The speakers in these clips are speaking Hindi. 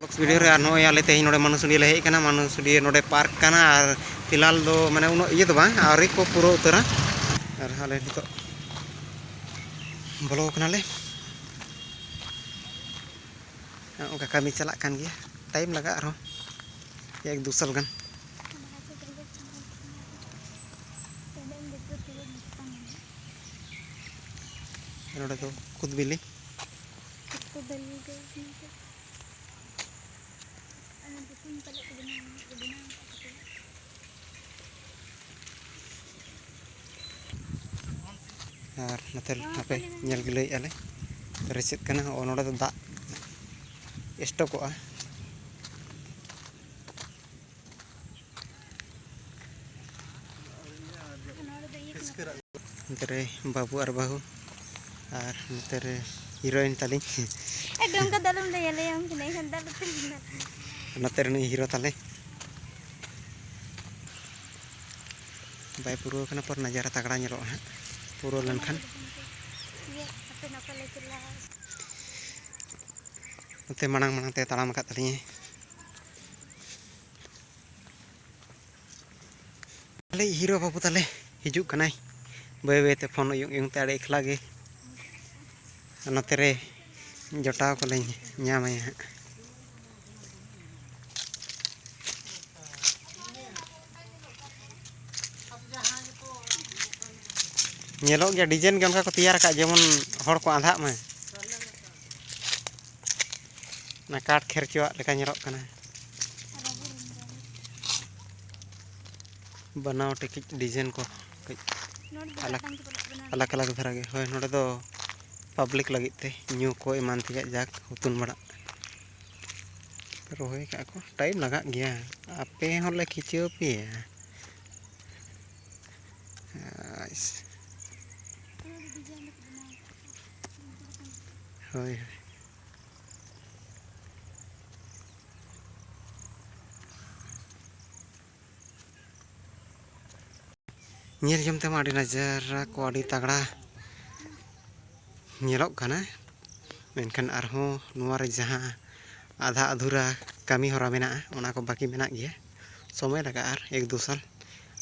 वीडियो रे नो आले तेज नोडे मानुसुडी ले हेकना मानुसुडी नोडे पार्क कना और फिलहाल दो माने उनो इये दो बांग आवरी को पूरा उतरा और हाले नितो बोलो कनाले ओका कमी चला कान गया टाइम लगा आरो एक दो साल गन नोडे तो खुद बिली और नते हापे नेल गिले आले रेसित कना ओ नोडे तो दा स्टॉकआ नते बाबू और बाहू और नते हीरोइन ताली एकदम का दालम ले ले हम नहीं हंदा नते हीरो ताले बाय पूरा कना पर नजारा तगड़ा नेलो है पूरा लनखान नते मांग मांग ते तालाम का तली ताले हीरो बाबू ताले हिजू कनाय बे बे ते फोन यूं ते आड़े एकला गे नते रे जटाव को ले ᱧᱟᱢ ᱟᱭᱟ ᱧᱮᱞᱚᱜ ᱜᱮᱭᱟ डिजाइन के उनका को तैयार का जेमन हर को आंधा में ना काट खेरचुआ लेका ñeलᱚᱜ कना बनावटी की डिजाइन को अलग अलग अलग धरा गे होय नोडे दो पब्लिक लगी ते न्यू को ईमान ते जाक हुतुन बड़ा रोहे का को टाइम लगा गया आपे होले खिचो पे होय ñel jom te माडी नजारा को आडी तगड़ा ñeलᱚᱜ कना मेनखान आरहों नुआ रे जहां आधा अधूरा कमी होरा मेना ओना को बाकी मेना गया समय लगा आर एक दो साल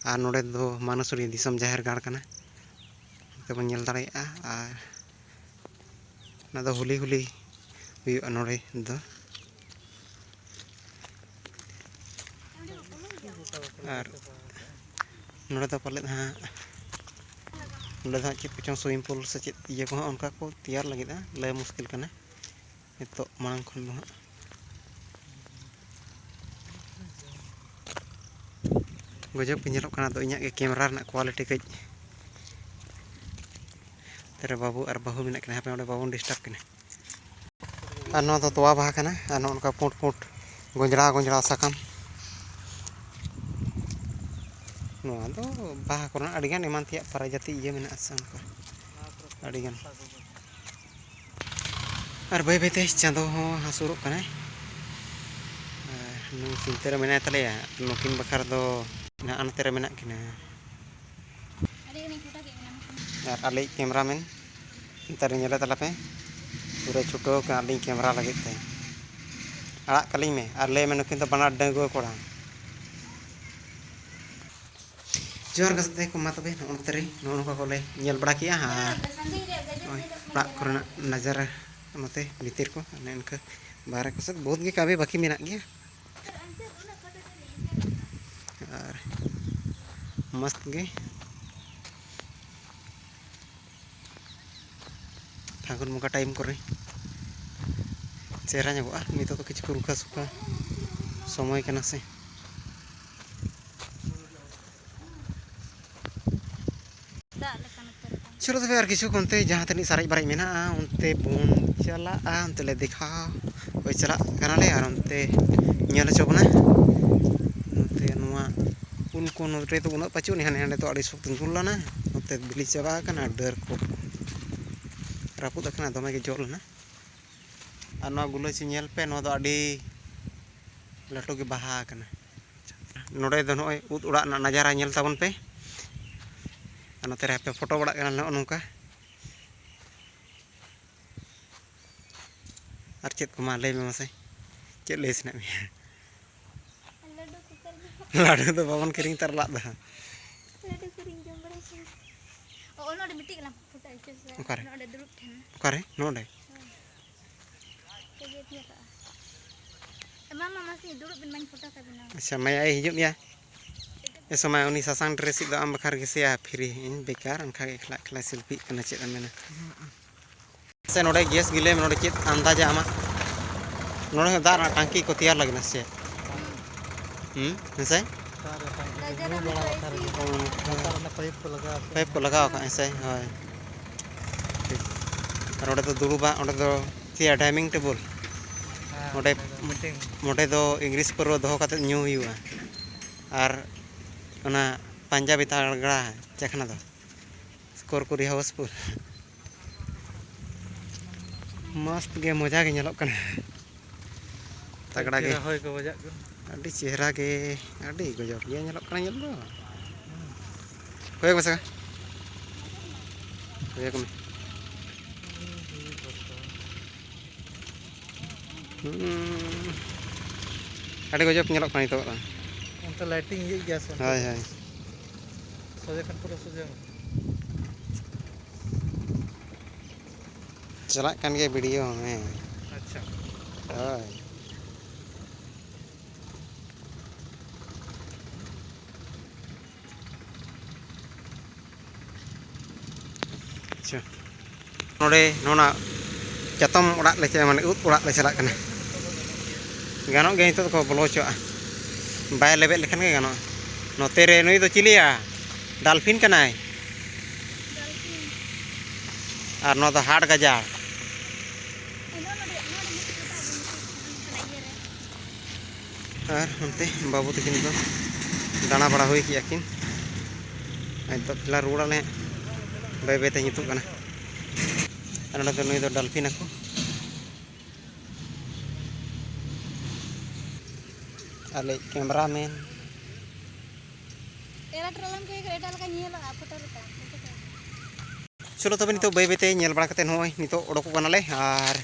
और नोडे दो मानुसुरी दिसम जाहिर गाड़ कना ते बन ñel दाड़ेया और ना दो हुली हुली हुयुआ नोडे दो और नोडे दो पले हां नोडे दो चेत पिचों स्विमिंग पूल से चेत ये को उनका को तैयार लगी ले मुश्किल कना नितो मांग खन दो गजब के ñeलᱚᱜ कना दो इñा के कैमरा रना क्वालिटी कई तेरे बाबू और बाहू मेना कना पे ओडे बाबू डिस्टर्ब कना और नो दो तोवा बाहा कना और नो उनका पुट पुट गोंजड़ा गोंजड़ा साकाम नो दो बाहा कोना अडिगान ईमान तिया प्रजाति ये मेना सन को अडिगान और बे बेते चांदो हो हासुरो कना नु चिंतेरे मेना तलेया नोकिन बखार दो ना अनतेरे मेना किना और आले कैमरामैन तारे ñele तला पे पूरा छुटो का आली कैमरा लगे ते आड़ा कलिंग में और ले में नोकिन तो बना डंगो कोड़ा जोर गसते को मातबे नोनतरे नोन को ले ñel बड़ा किया हां बड़ा करना नजर नोते भीतर को नेनका बाहर को सब बहुत के काबे बाकी मेना गया और मस्त गे फागुन मुका टाइम करे चेहरा ᱧᱟᱢᱚᱜᱼᱟ नितो तो किछु रुखा सुखा समय कना से चलो तो यार किछु कोनते जहां तनी साराई बाराई मेना उनते बोन चला उनते ले दिखा ओय चला कना ले और उनते ñel चोबना उनते नुआ उनको नोटे तो उना पचु नि हाने तो आड़ी सुक तुलना उनते बिली चाबा कना डर को रापुद कना दमे के जोलना और नो गुलाची ñel पे नो दो आड़ी लटो के बाहा कना नोडे दो नोय उद उड़ा ना नजारा ñel ताबन पे नोते रे पे फोटो बड़ा कना नो नोका और चेत को मा ले में मसे चेक ले सना में लड्डू कुकर लाडू तो बाबन किरिंग तर लाद दा लड्डू किरिंग जम बड़ा से ओ नोडे मिट्टी कला फोटो इचस ओकारे नोडे दुरुप ठन ओकारे नोडे के गेट या का मामा मासी दुरुप बिन मन फोटो का बिना अच्छा मैं आई हिजुब या ए समय उनी सासांग ड्रेस दो आम बखार गे से फ्री इन बेकार अनखा के खला खला सेल्फी कना चेत मेना से नोडे गैस गिले नोडे चेत अंदाजा आमा नोडे दार टांकी को तैयार लगना से ऐसे पाइप को लगाओ का ऐसे हाय और ओडे तो दुरुबा ओडे तो थिया डाइनिंग टेबल ओडे मोटे दो इंग्लिश पर दोहो काते न्यू हुआ और ओना पंजाबी तागड़ा चखना दो स्कोर कुरी हाउसफुल मस्त गे मजा गे नेलोक कना तगड़ा गे होय को बजा को अड़ी चेहरा गे अड़ी गजब गे नेलोक कना नेल दो होय बसा होय को अड़ी गजब नेलोक कना तो उनका लाइटिंग ये गया से हाय हाय सोजे kan पूरा सोजे चला kan गे वीडियो में अच्छा हाय अच्छा नोडे नोना चतम उड़ाक ले चला माने उत उड़ाक ले चला कना गानो गे नितो को बोलो चोआ बाय लेबे लेखन गे गानो नोते रे नुई दो चिलिया डॉल्फिन कनाय और नो दो हाड़ गजार और हमते बाबू तकिन दो दाना बड़ा हुई कि आकिन आज तो फिलहाल रुड़ा ले बाय बाय ते नितो कना और नो दो नुई दो डॉल्फिन को अले कैमरामैन एरा ट्रलम के एटा लका नियला फोटो लका चलो तब नितो बाय बाय ते नेल बड़ा कते होय नितो ओडको कनाले और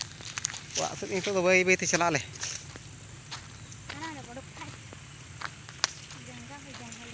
वा से नितो बाय बाय ते चला ले